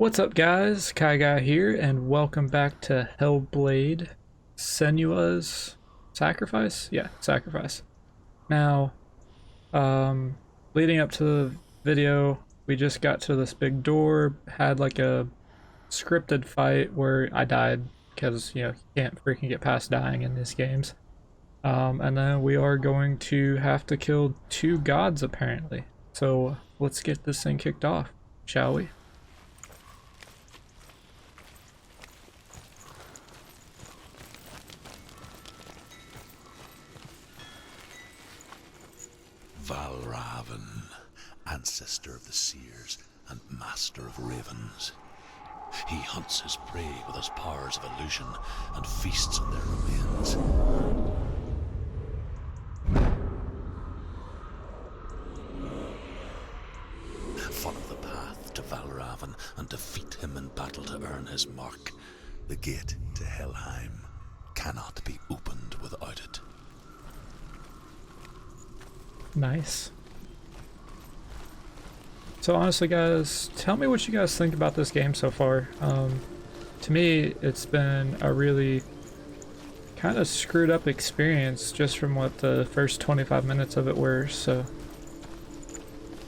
What's up, guys? Kai Guy here, and welcome back to Hellblade Senua's Sacrifice? Yeah, Sacrifice. Now, leading up to the video, we just got to this big door, had like a scripted fight where I died because, you can't freaking get past dying in these games. And then we are going to have to kill two gods, apparently. So, let's get this thing kicked off, shall we? Valravn, ancestor of the seers and master of ravens. He hunts his prey with his powers of illusion and feasts on their remains. Follow the path to Valravn and defeat him in battle to earn his mark. The gate to Helheim cannot be opened without it. Nice. So honestly, guys, tell me what you guys think about this game so far. To me, it's been a really kind of screwed up experience just from what the first 25 minutes of it were. So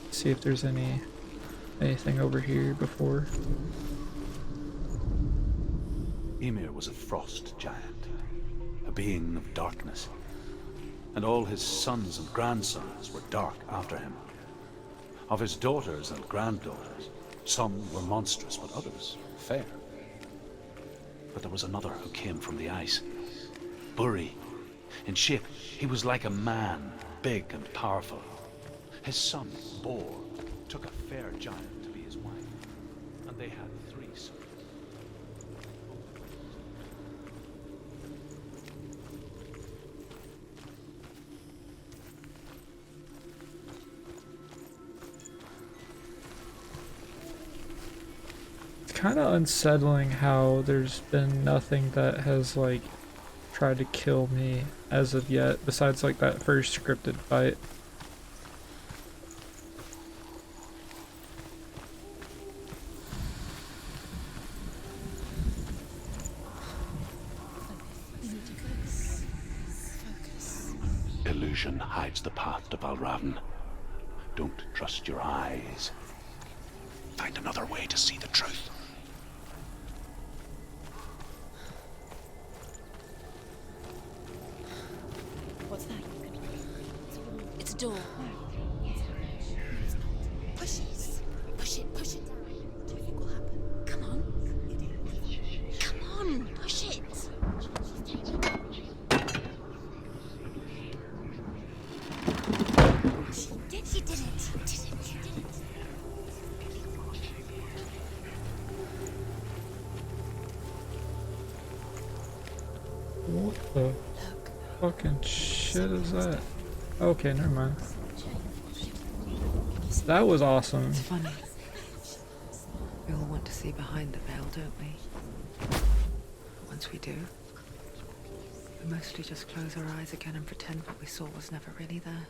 let's see if there's anything over here before. Ymir was a frost giant, a being of darkness, and all his sons and grandsons were dark after him. Of his daughters and granddaughters, some were monstrous, but others fair. But there was another who came from the ice. Buri. In shape, he was like a man, big and powerful. His son, Bor, took a fair giant to be his wife, and they had 3 sons. Kind of unsettling how there's been nothing that has like tried to kill me as of yet, besides like that first scripted fight. Illusion hides the path to Valravn. Don't trust your eyes. Find another way to see the truth. What's that? It's a door. Push it. Push it. Push it down. What do you think will happen? Come on. Come on. Push it. She did it. She did it. What the fucking shit is that? Okay, never mind. That was awesome. It's funny. We all want to see behind the veil, don't we? Once we do, we mostly just close our eyes again and pretend what we saw was never really there.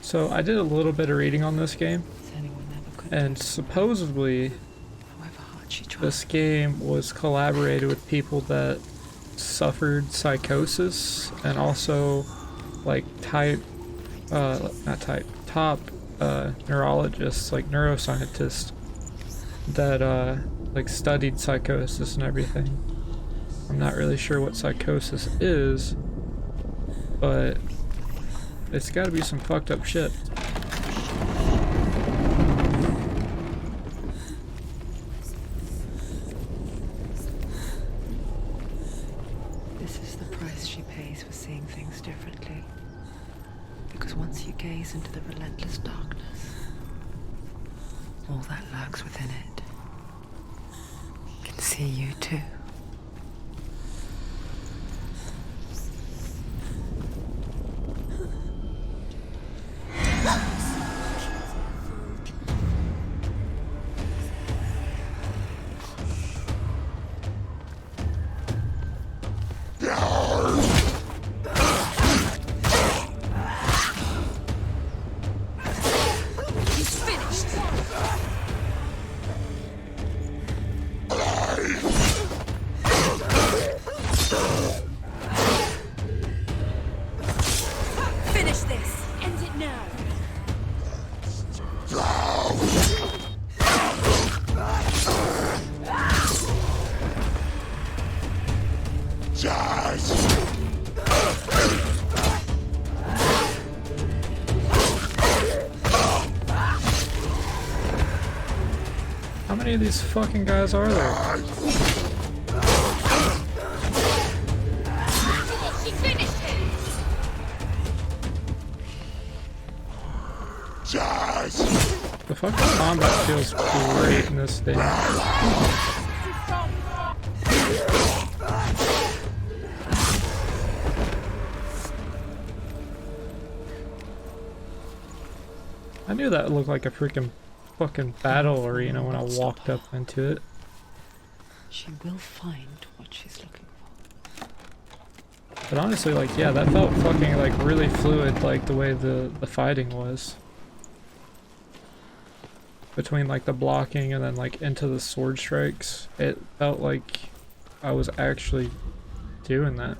So I did a little bit of reading on this game, Senua never could. and supposedly However hard she tried. this game was collaborated with people that suffered psychosis and also like top neurologists, like neuroscientists that like studied psychosis and everything. I'm not really sure what psychosis is, but it's gotta be some fucked up shit. This is the price she pays for seeing things differently. Because once you gaze into the relentless darkness, all that lurks within it can see you too. many of these fucking guys are there? He finished him! The fucking combat feels great in this thing. I knew that looked like a freaking fucking battle arena when I walked up into it. She will find what she's looking for. But honestly, like, yeah, that felt fucking, like, really fluid, like, the way the fighting was. Between, like, the blocking and then, like, into the sword strikes. It felt like I was actually doing that.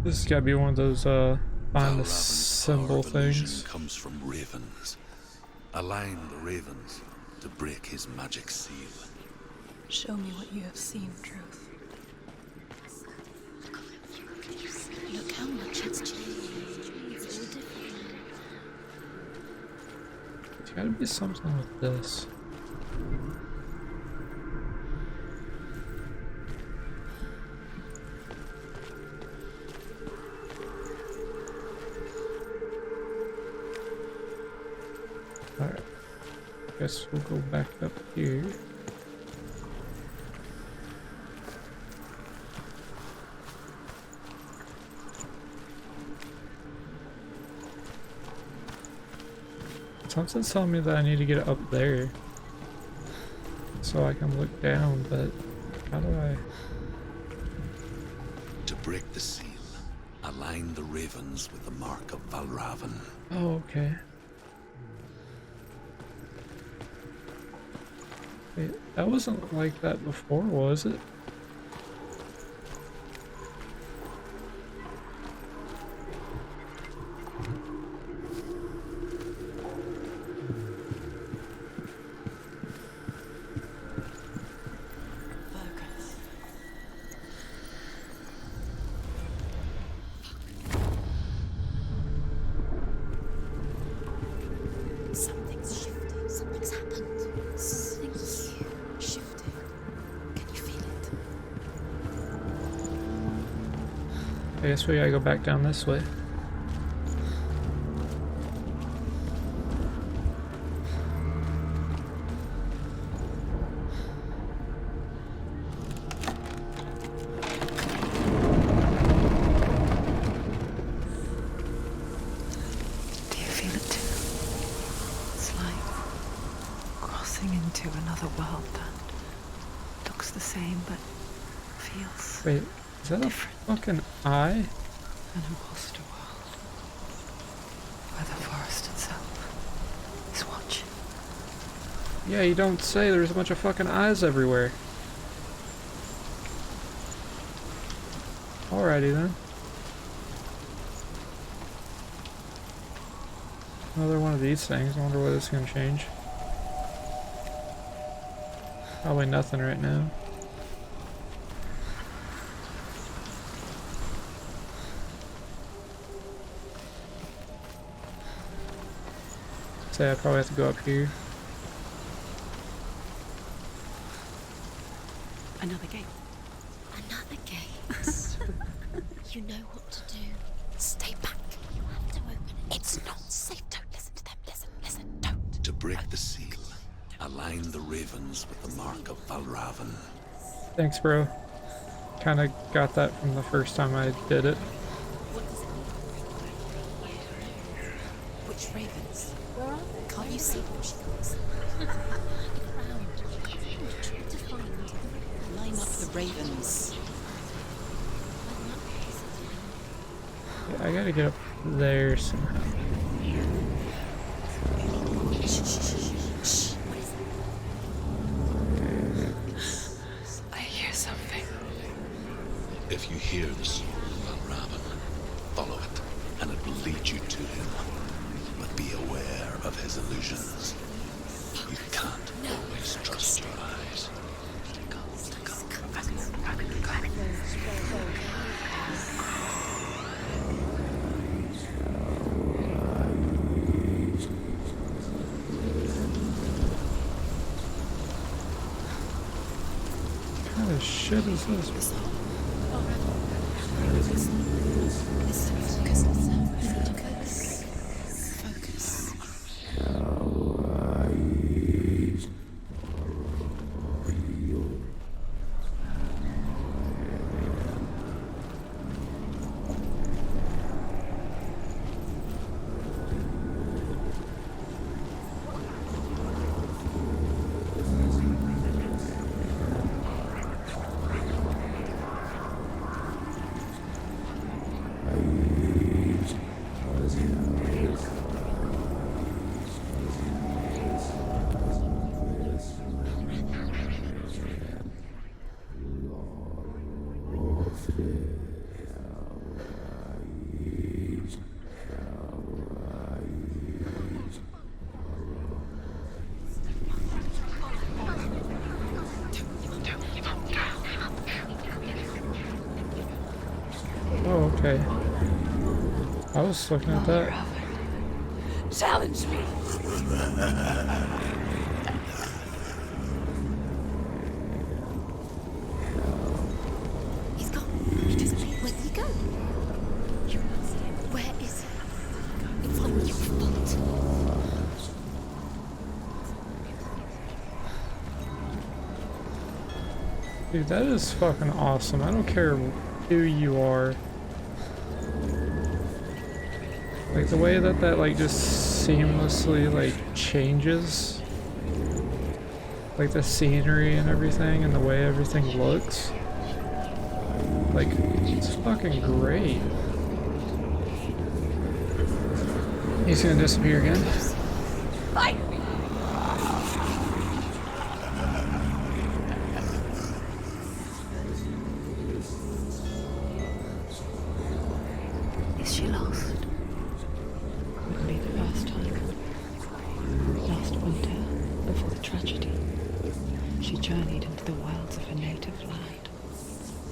This has gotta be one of those, find the symbol things. Comes from ravens. Align the ravens to break his magic seal. Show me what you have seen, Truth. Look how much it's changed. It's all different. There's gotta be something with this. Alright. Guess we'll go back up here. Something's telling me that I need to get up there so I can look down, but how do I? To break the seal, align the ravens with the mark of Valravn. Oh, okay. Wait, that wasn't like that before, was it? Focus. Something's shifted. Something's happened. Something's shifted. Can you feel it? I guess we gotta go back down this way. Do you feel it too? It's like crossing into another world that looks the same but feels Wait, is that a fucking eye? an imposter world where the forest itself is watching. Yeah, you don't say. There's a bunch of fucking eyes everywhere. Alrighty then. Another one of these things. I wonder what it's gonna change. Probably nothing right now. Say I probably have to go up here. Another gate. Another gate. You know what to do. Stay back. You have to open it. It's not safe. Don't listen to them. Listen, don't. To break the seal, align the ravens with the mark of Valravn. Thanks, bro. Kinda got that from the first time I did it. What does it mean? Which ravens? Where are they? Can't you see them? She goes. Look around. Try to find. Line up the ravens. Yeah, I gotta get up there somehow. I hear something. If you hear the soul of Valravn, follow it, and it will lead you to him. But be aware of his illusions. You can't always trust your eyes. shit is this? Listen, focus. Focus. Oh, okay. I was looking at that. Challenge me. He's gone. He disappeared. Where did he go? You must see him. Where is he? It's not your fault. Dude, that is fucking awesome. I don't care who you are. Like the way that like just seamlessly like changes. Like the scenery and everything and the way everything looks. Like, it's fucking great. He's gonna disappear again. Fight me. Is she lost? It would be the first time. Last winter, before the tragedy, she journeyed into the wilds of her native land,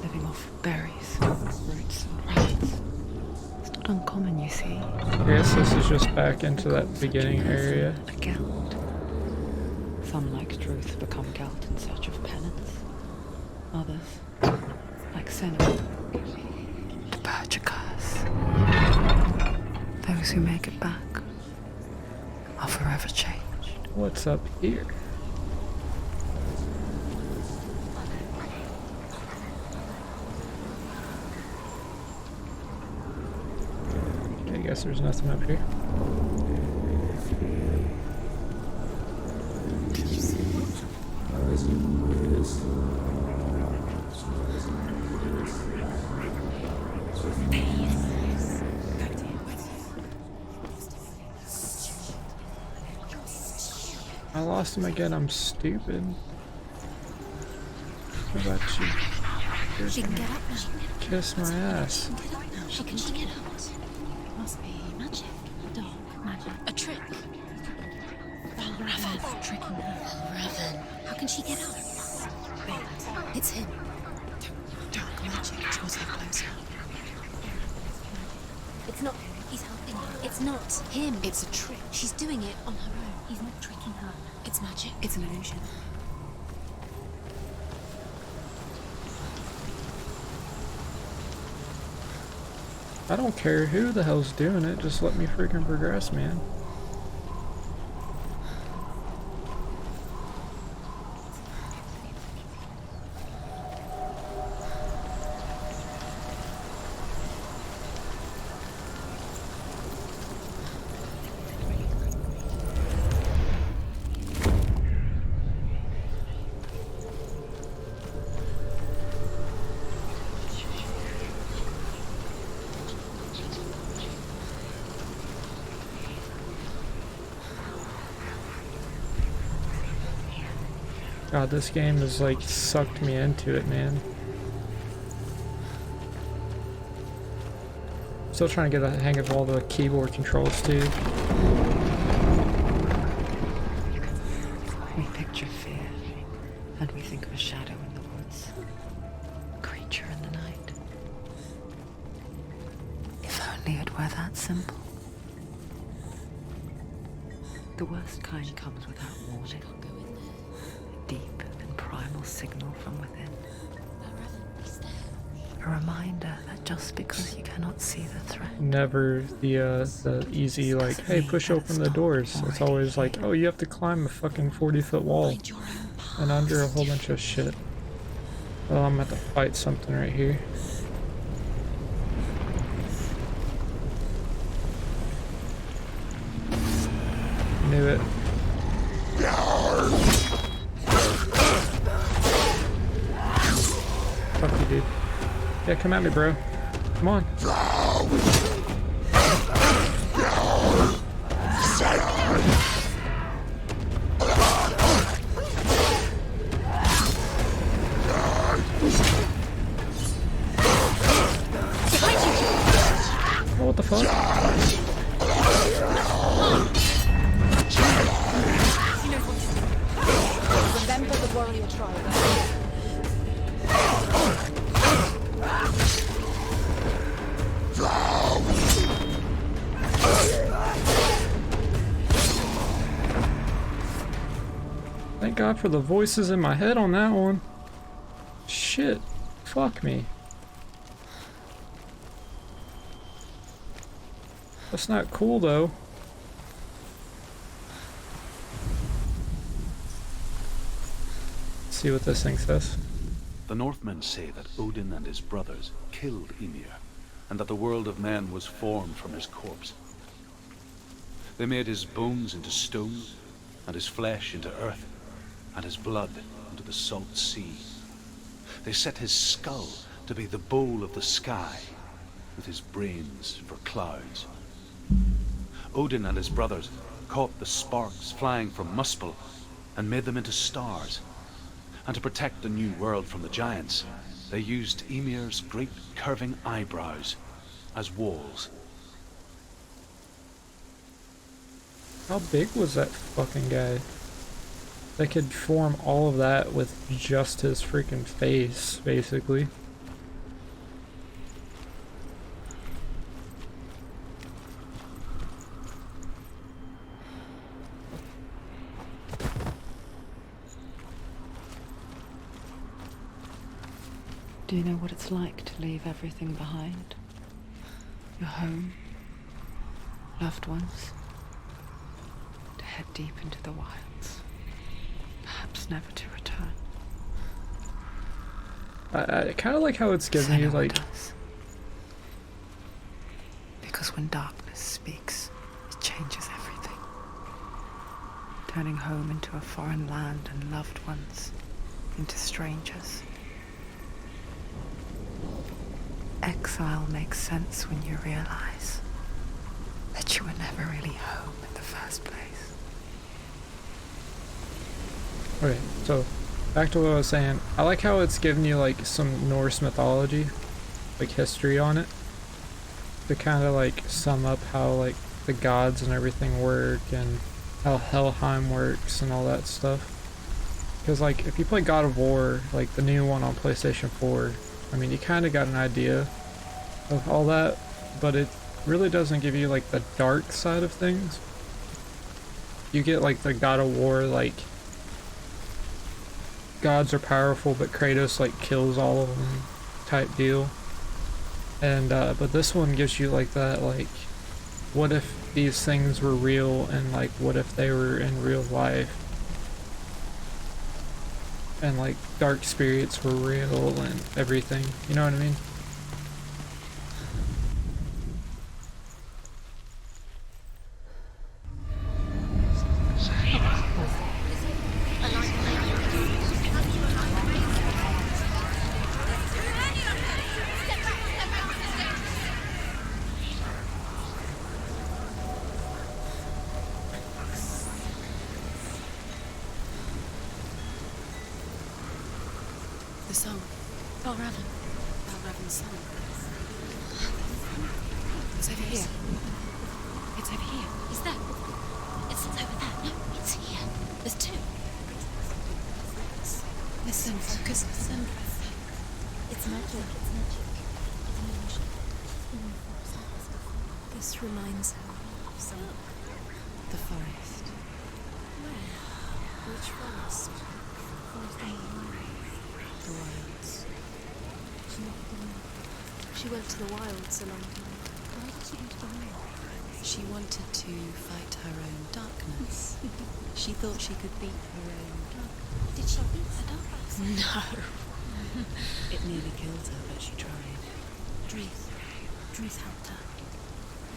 living off berries, roots, and rabbits. It's not uncommon, you see. I guess this is just back into that beginning area. A Gelt. Some, like Druth, become Gelt in search of penance. Others, like Senua, purge a curse. Those who make it back are forever changed. What's up here? I guess there's nothing up here. I lost him again, I'm stupid. What about you? She can get up now. Kiss my ass. Get up now. She can get out. Must be magic. Dark magic. A trick. Valravn tricking her. Valravn. How can she get out? Wait. It's him. Dark magic draws her closer. It's not him. He's helping her. It's not him. It's a trick. She's doing it on her own. He's not tricking her. It's magic. It's an illusion. I don't care who the hell's doing it, just let me freaking progress, man. God, this game has like sucked me into it, man. Still trying to get a hang of all the keyboard controls too. We picture fear, and we think of a shadow in the woods, a creature in the night. If only it were that simple. The worst kind comes without warning. A deep and primal signal from within. a reminder that just because you cannot see the threat, Never the easy like, hey, push open the doors. It's always like, oh, you have to climb a fucking 40-foot wall Find your own path. and under a whole bunch of shit. Oh, I'm about to fight something right here. Knew it. Fuck you, dude. Yeah, come at me, bro. Come on. Oh, what the fuck? Remember the warrior tribe. Thank God for the voices in my head on that one. Shit. Fuck me. That's not cool though. Let's see what this thing says. The Northmen say that Odin and his brothers killed Ymir, and that the world of men was formed from his corpse. They made his bones into stone, and his flesh into earth, and his blood into the salt sea. They set his skull to be the bowl of the sky, with his brains for clouds. Odin and his brothers caught the sparks flying from Muspel and made them into stars. And to protect the new world from the giants, they used Ymir's great curving eyebrows as walls. How big was that fucking guy? They could form all of that with just his freaking face, basically. do you know what it's like to leave everything behind? Your home, loved ones, to head deep into the wilds, perhaps never to return. I kind of like how it's giving you Senua like does. Because when darkness speaks, it changes everything. Turning home into a foreign land and loved ones into strangers. Exile makes sense when you realize that you were never really home in the first place. Okay, so back to what I was saying. I like how it's giving you like some Norse mythology, like history on it, to kind of like sum up how like the gods and everything work and how Helheim works and all that stuff. Because like if you play God of War, like the new one on PlayStation 4, I mean you kind of got an idea of all that, but it really doesn't give you like the dark side of things. You get like the God of War, like gods are powerful but Kratos like kills all of them type deal. And but this one gives you like that, like what if these things were real and like what if they were in real life, and like dark spirits were real and everything, you know what I mean? The song. Valravn. Valravn's song. It's over here. It's over here. Is that? It's over there. No, it's here. There's two. Listen, focus, listen. It's magic. It's magic. It's magic. This reminds her of some. The forest. Where? Which forest? The wilds. She went to the wilds a long time. Why did she go to the wild? She wanted to fight her own darkness. She thought she could beat her own darkness. Did she beat the darkness? No. It nearly killed her, but she tried. Druth helped her.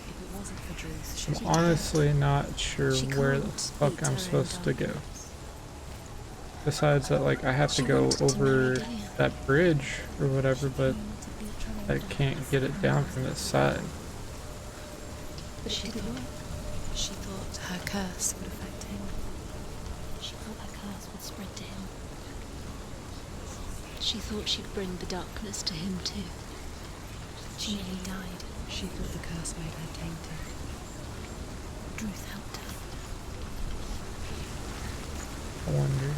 If it wasn't for Druth, she'd I'm be honestly not sure She where the can't fuck beat I'm her own supposed to go. darkness. Besides that, like, I have to She go wanted to over marry Gideon. that bridge or whatever, but Wanted to beat her own I darkness. can't get it down from this side. But she didn't work. She thought her curse would affect him. She thought her curse would spread to him. She thought she'd bring the darkness to him too. She nearly died. She thought the curse made her tainted. Druth helped her. I wonder.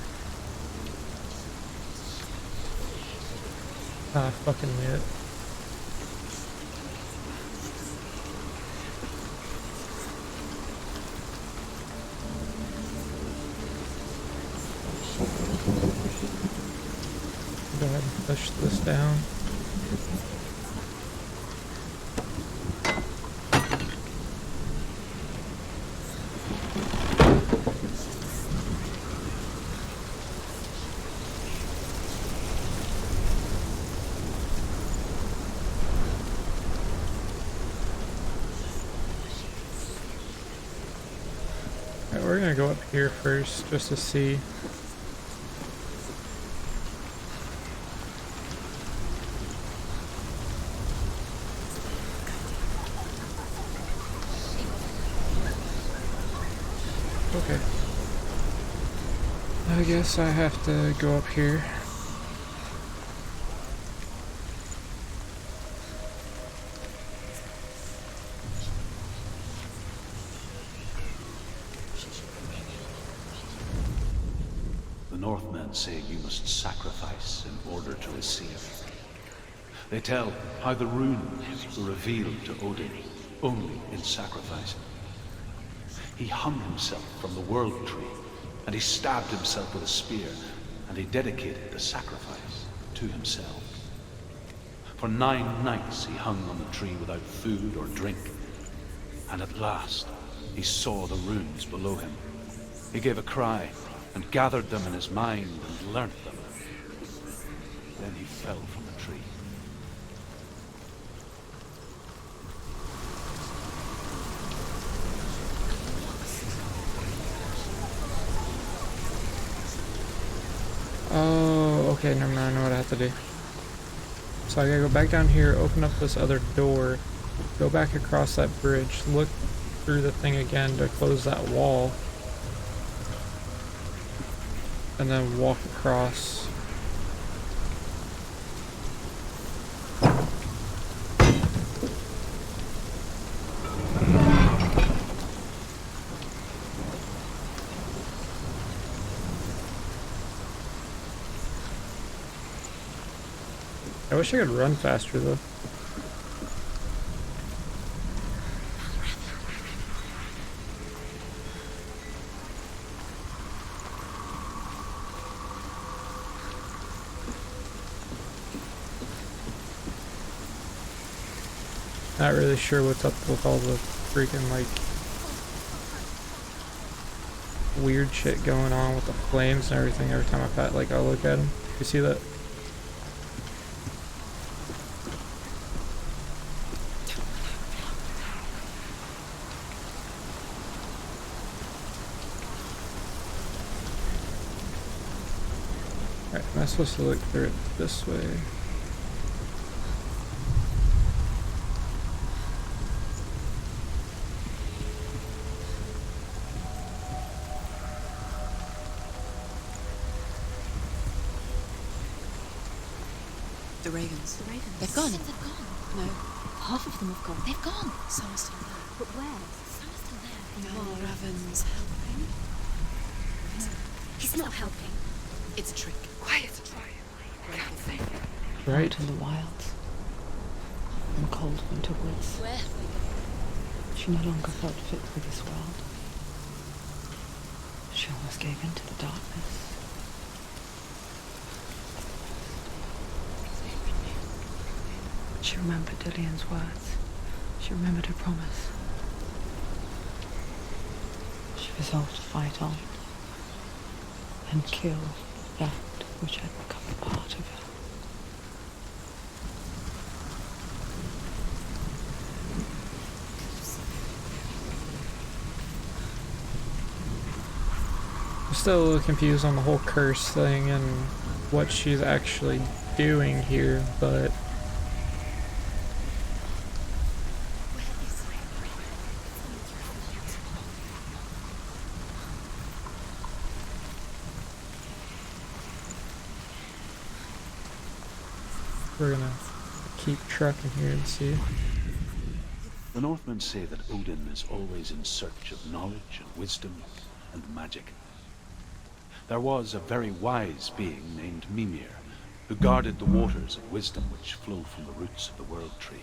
Ah, fucking knew it. Go ahead and push this down. Alright, we're gonna go up here first just to see. Okay. I guess I have to go up here. The Northmen say you must sacrifice in order to receive. They tell how the runes were revealed to Odin only in sacrifice. He hung himself from the world tree, and he stabbed himself with a spear, and he dedicated the sacrifice to himself. For 9 nights he hung on the tree without food or drink, and at last he saw the runes below him. He gave a cry, and gathered them in his mind and learnt them. Then he fell from the tree. Oh, okay, never mind, I know what I have to do. So I gotta go back down here, open up this other door, go back across that bridge, look through the thing again to close that wall, and then walk across. I wish I could run faster though. Not really sure what's up with all the freaking like weird shit going on with the flames and everything every time I look at them. You see that? Alright, am I supposed to look through it this way? The Ravens. The ravens. They've gone. They've gone. No. Half of them have gone. They've gone. Some are still there. But where? Some are still there. Valravn's helping. He's not helping. It's a trick. Quiet. Can't see. Right? Out in the wilds. In cold winter woods. Where? She no longer felt fit for this world. She almost gave in to the darkness. She remembered Dillian's words. She remembered her promise. She resolved to fight on and kill that which had become a part of her. I'm still a little confused on the whole curse thing and what she's actually doing here, but we're gonna keep trucking here and see. The Northmen say that Odin is always in search of knowledge and wisdom and magic. There was a very wise being named Mimir, who guarded the waters of wisdom which flow from the roots of the World Tree.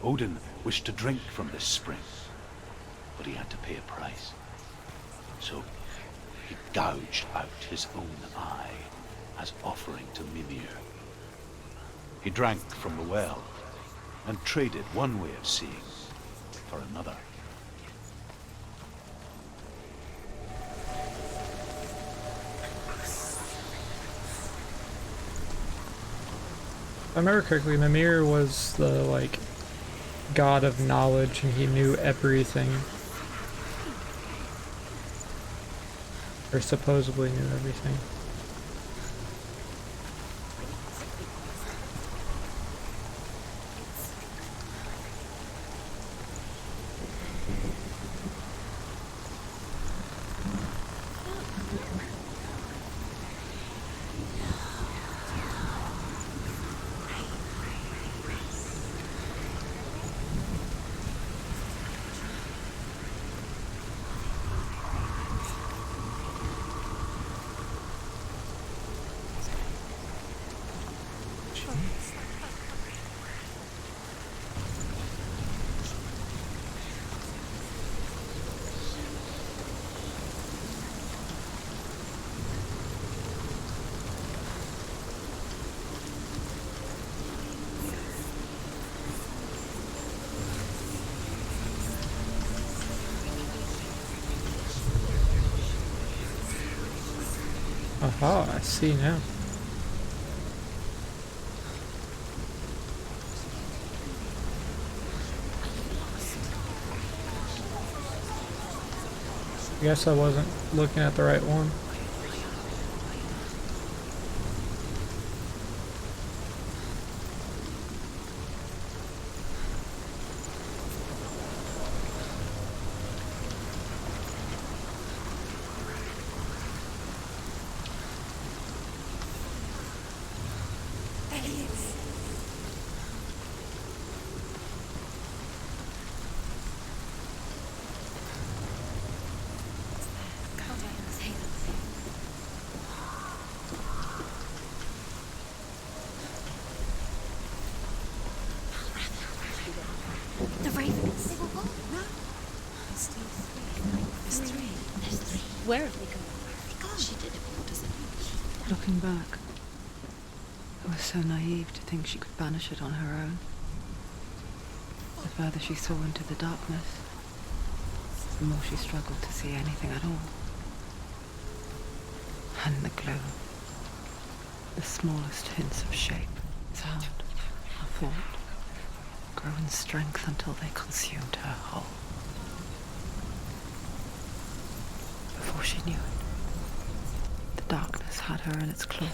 Odin wished to drink from this spring, but he had to pay a price. So he gouged out his own eye as offering to Mimir. He drank from the well and traded one way of seeing for another. If I remember correctly, Mimir was the, like, god of knowledge and he knew everything. Or supposedly knew everything. Aha, I see now. I guess I wasn't looking at the right one. The ravens. They were what? No. There's still three. There's three. There's three. Where have they gone? Where have they gone? She did it. What does it mean? Looking back, I was so naive to think she could banish it on her own. The further she saw into the darkness, the more she struggled to see anything at all. And the glow, the smallest hints of shape, sound, or thought, grow in strength until they consumed her whole. Before she knew it, the darkness had her in its claws.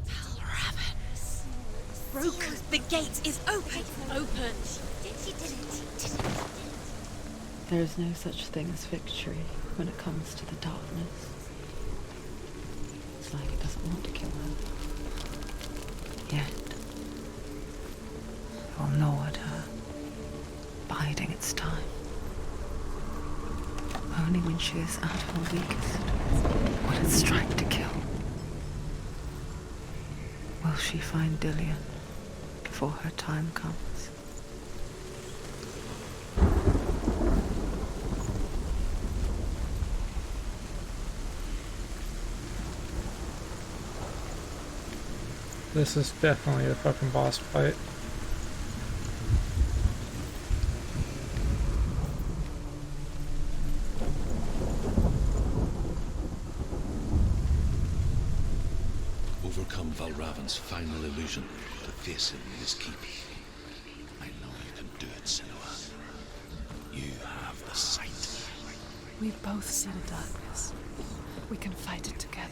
Valravn. Broken. The gate is open. Open. She did it. There is no such thing as victory when it comes to the darkness. It's like it doesn't want to kill her. Yet, it will gnaw at her, biding its time. Only when she is at her weakest will it strike to kill. Will she find Dillian before her time comes? This is definitely the fucking boss fight. Overcome Valravn's final illusion to face him in his keep. I know you can do it, Senua. You have the sight. We both see the darkness. We can fight it together.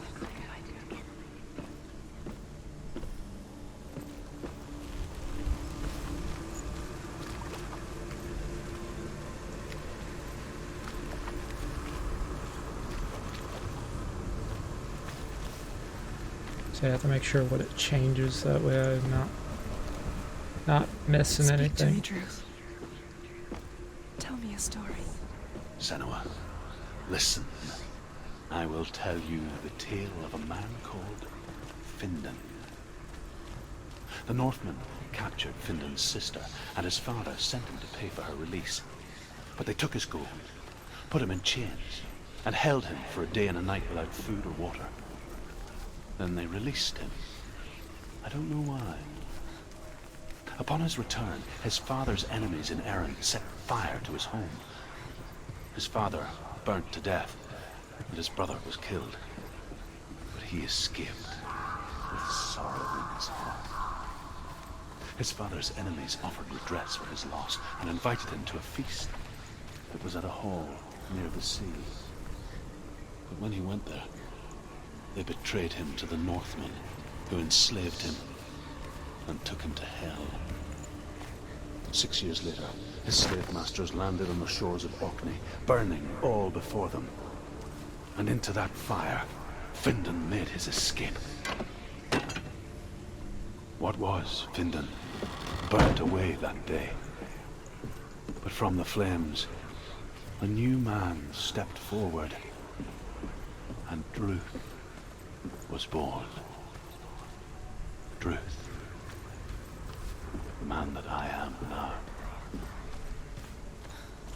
So I have to make sure what it changes, that way I'm not missing Speak anything. to me, Druth. Tell me a story. Senua, listen. I will tell you the tale of a man called Findan. The Northmen captured Findan's sister, and his father sent him to pay for her release. But they took his gold, put him in chains, and held him for a day and a night without food or water. Then they released him. I don't know why. Upon his return, his father's enemies in Erin set fire to his home. His father burnt to death, and his brother was killed. But he escaped with sorrow in his heart. His father's enemies offered redress for his loss and invited him to a feast. It was at a hall near the sea. But when he went there, they betrayed him to the Northmen, who enslaved him and took him to hell. 6 years later, his slave masters landed on the shores of Orkney, burning all before them. And into that fire, Findan made his escape. What was Findan burnt away that day. But from the flames, a new man stepped forward, and Druth was born. Druth. The man that I am now.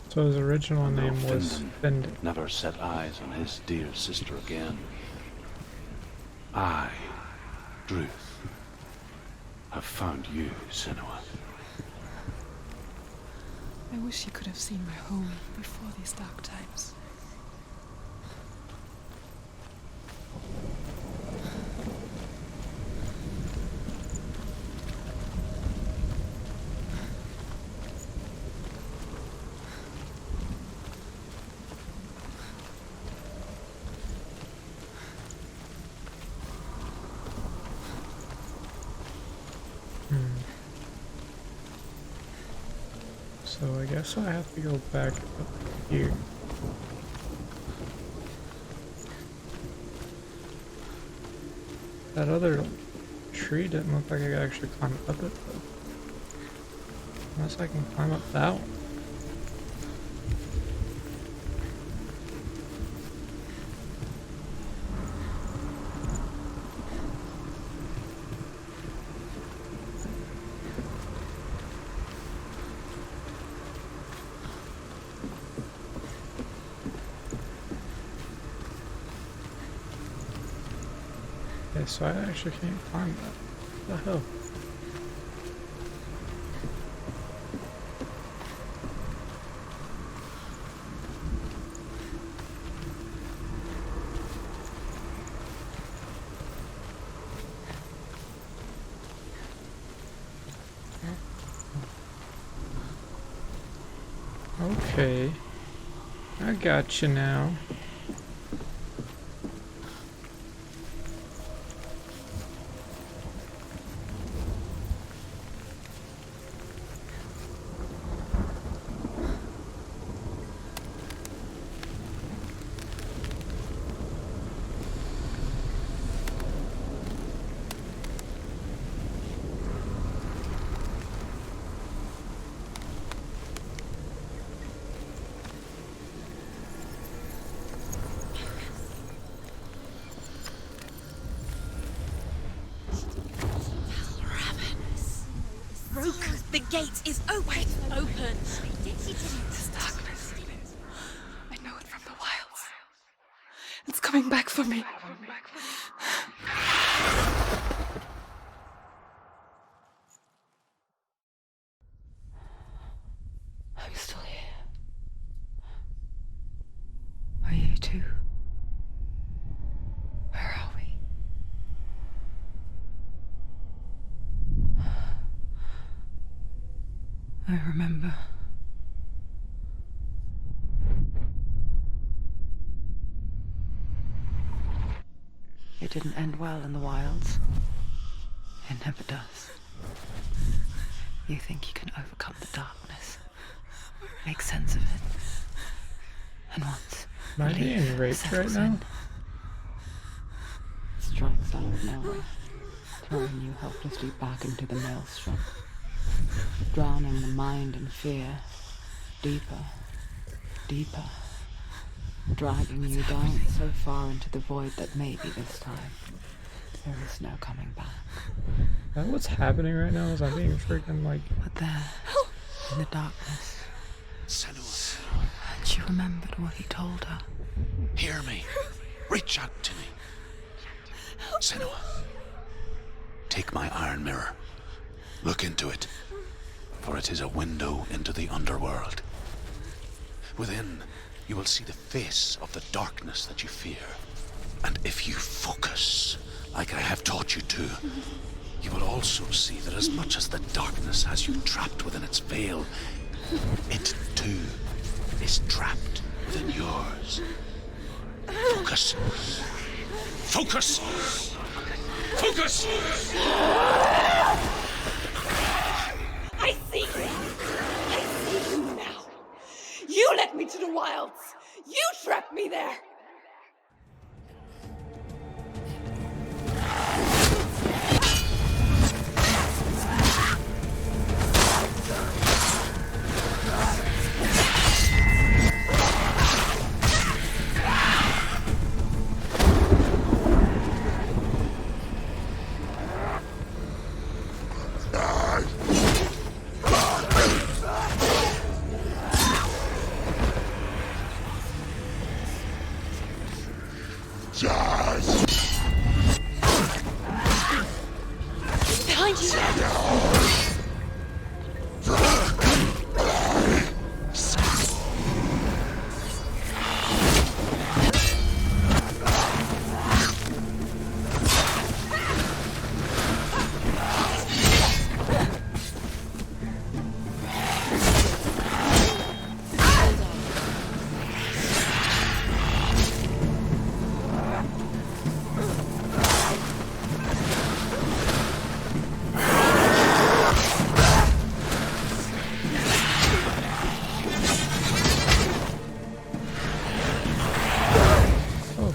So his original And though name was Findan. never set eyes on his dear sister again, I, Druth, have found you, Senua. I wish you could have seen my home before these dark times. So I guess I have to go back up here. That other tree didn't look like I could actually climb up it though. Unless I can climb up that one. Okay, so I actually can't climb that. What the hell? Okay, I got you now. The gate is open. Open. This darkness. I know it from the wilds. It's coming back for me. I remember. It didn't end well in the wilds. It never does. You think you can overcome the darkness, make sense of it, and once Am I being raped right now? Strikes out of nowhere, throwing you helplessly back into the maelstrom, drowning the mind in fear, deeper, deeper, dragging you down so far into the void that maybe this time there is no coming back. Is that what's happening right now? Is I'm being freaking like... But there, in the darkness, Senua, she remembered what he told her. hear me. Reach out to me. Senua, take my iron mirror. Look into it, for it is a window into the underworld. Within, you will see the face of the darkness that you fear. And if you focus, like I have taught you to, you will also see that as much as the darkness has you trapped within its veil, it too is trapped within yours. Focus. Focus! Focus! I see you! I see you now! You led me to the wilds! You trapped me there! Behind you!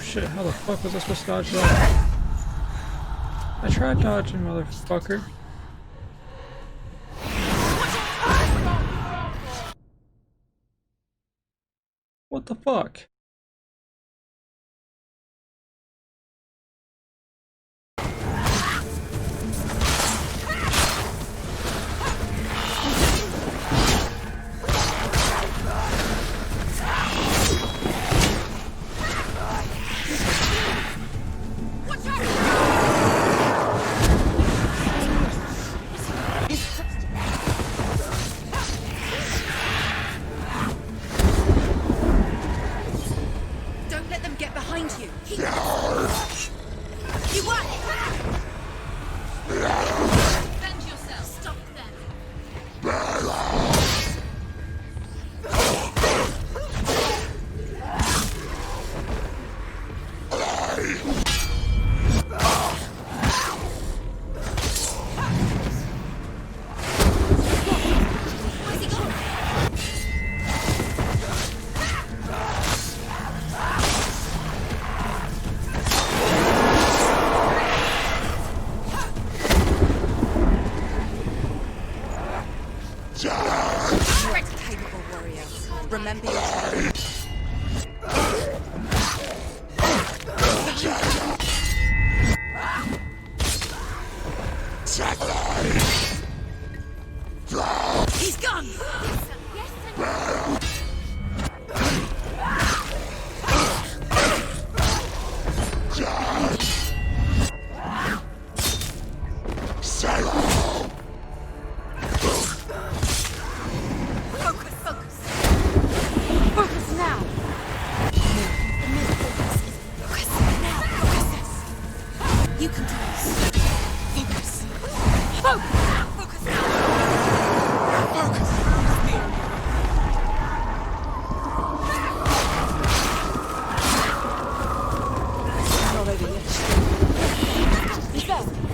Shit, how the fuck was I supposed to dodge that? I tried dodging, motherfucker. What the fuck? Remember your time. He's gone! Focus!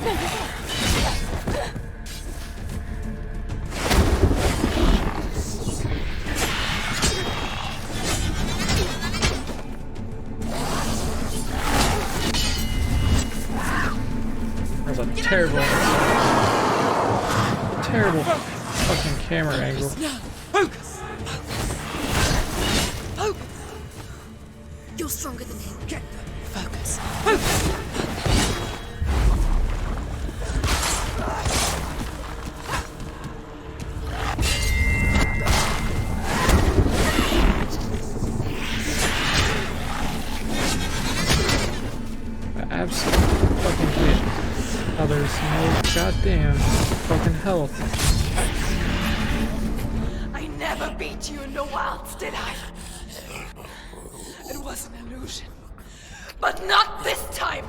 That's a terrible, terrible fucking camera angle. Focus! Focus! You're stronger than him. Get Focus. Absolutely fucking hit. Oh, there's no goddamn fucking health. I never beat you in the wilds, did I? It was an illusion. But not this time!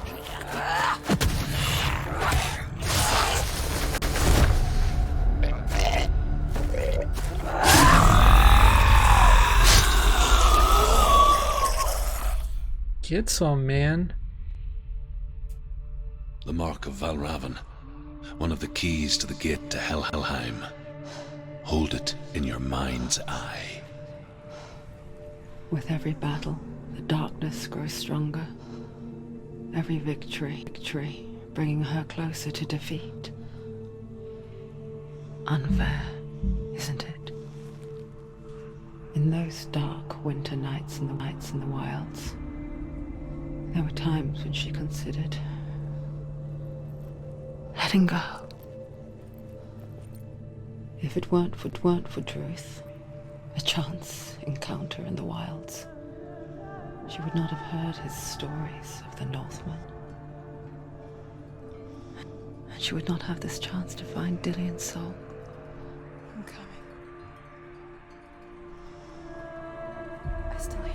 Get some, man. The mark of Valravn, one of the keys to the gate to Helheim. Hold it in your mind's eye. With every battle, the darkness grows stronger. Every victory, bringing her closer to defeat. Unfair, isn't it? In those dark winter nights in the wilds, there were times when she considered letting go. If it weren't for Druth, a chance encounter in the wilds, she would not have heard his stories of the Northmen. And she would not have this chance to find Dillion's soul. I'm coming. I still hear you.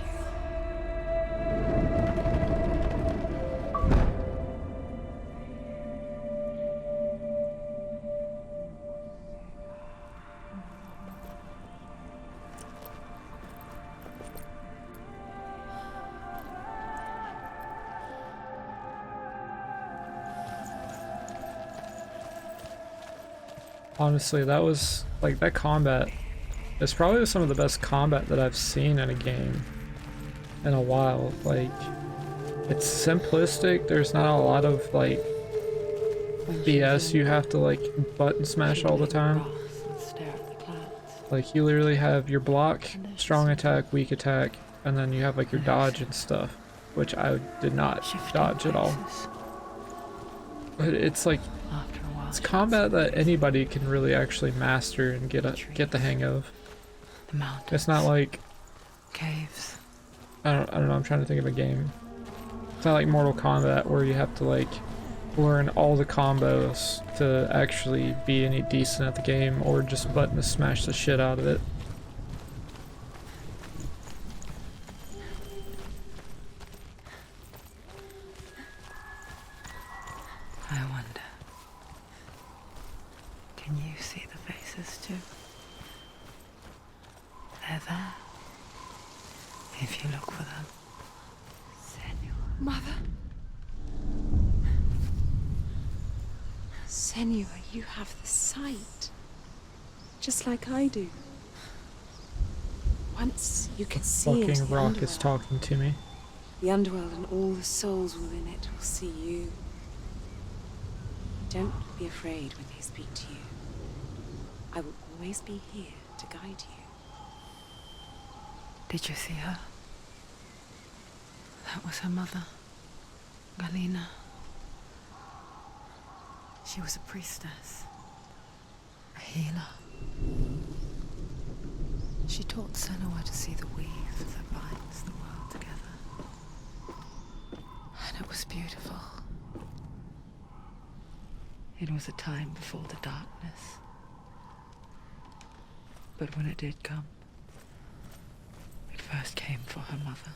Honestly, that was like that combat is probably some of the best combat that I've seen in a game in a while. Like, it's simplistic, there's not a lot of like BS you have to like button smash all the time. Like, you literally have your block, strong attack, weak attack, and then you have like your dodge and stuff, which I did not dodge at all. But it's like, it's combat that anybody can really actually master and get the hang of. It's not like Caves. I don't know, I'm trying to think of a game. It's not like Mortal Kombat where you have to like learn all the combos to actually be any decent at the game, or just button to smash the shit out of it. I wonder, can you see the faces too? They're there, if you look for them. Senua. Mother? Senua, you have the sight. Just like I do. Once you can see into Fucking the rock underworld. is talking to me. The underworld and all the souls within it will see you. Don't be afraid when they speak to you. I will always be here to guide you. Did you see her? That was her mother, Galina. She was a priestess, a healer. She taught Senua to see the weave that binds the world together. And it was beautiful. It was a time before the darkness. But when it did come, it first came for her mother.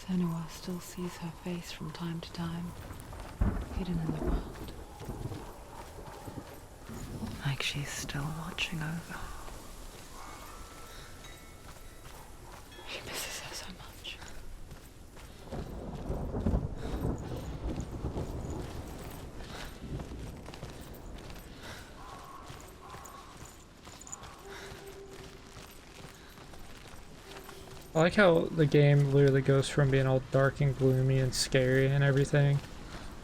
Senua still sees her face from time to time, hidden in the world. Like she's still watching over. She misses her so much. I like how the game literally goes from being all dark and gloomy and scary and everything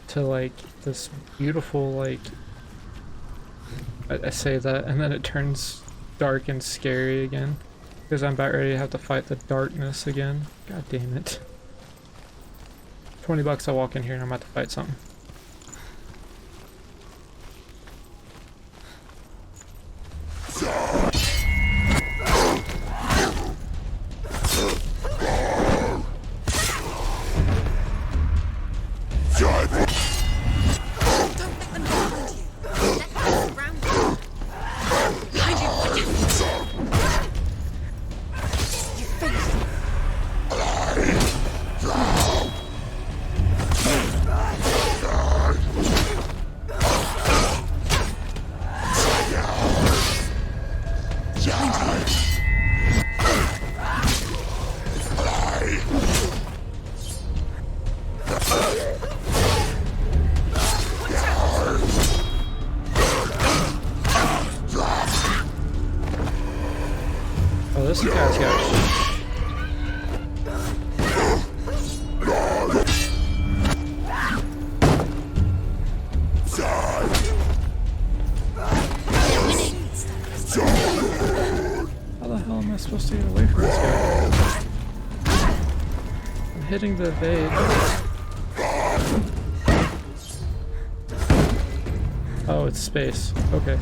to like this beautiful, like, I say that and then it turns dark and scary again because I'm about ready to have to fight the darkness again. God damn it. $20 I walk in here and I'm about to fight something. Oh, this guy's got how the hell am I supposed to get away from this guy? I'm hitting the evade. Oh, it's space. Okay.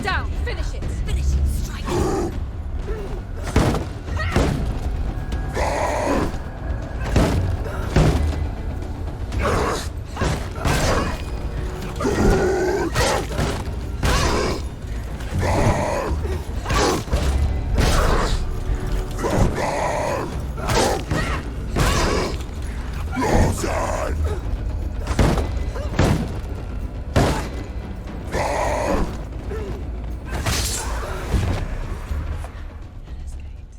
Down! Finish it! Finish it! Strike!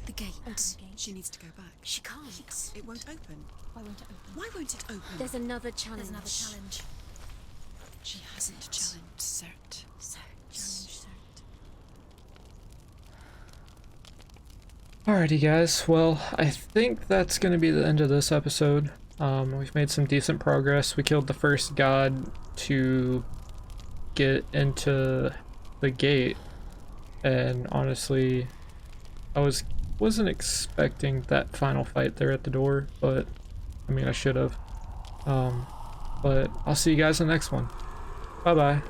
The gate. She needs to go back. She can't. It won't open. Why won't it open? Why won't it open? There's another challenge. She hasn't challenged Cert. Alrighty guys, well, I think that's going to be the end of this episode. We've made some decent progress. We killed the first god to get into the gate, and honestly, I wasn't expecting that final fight there at the door, but I mean I should have. But I'll see you guys in the next one. Bye bye.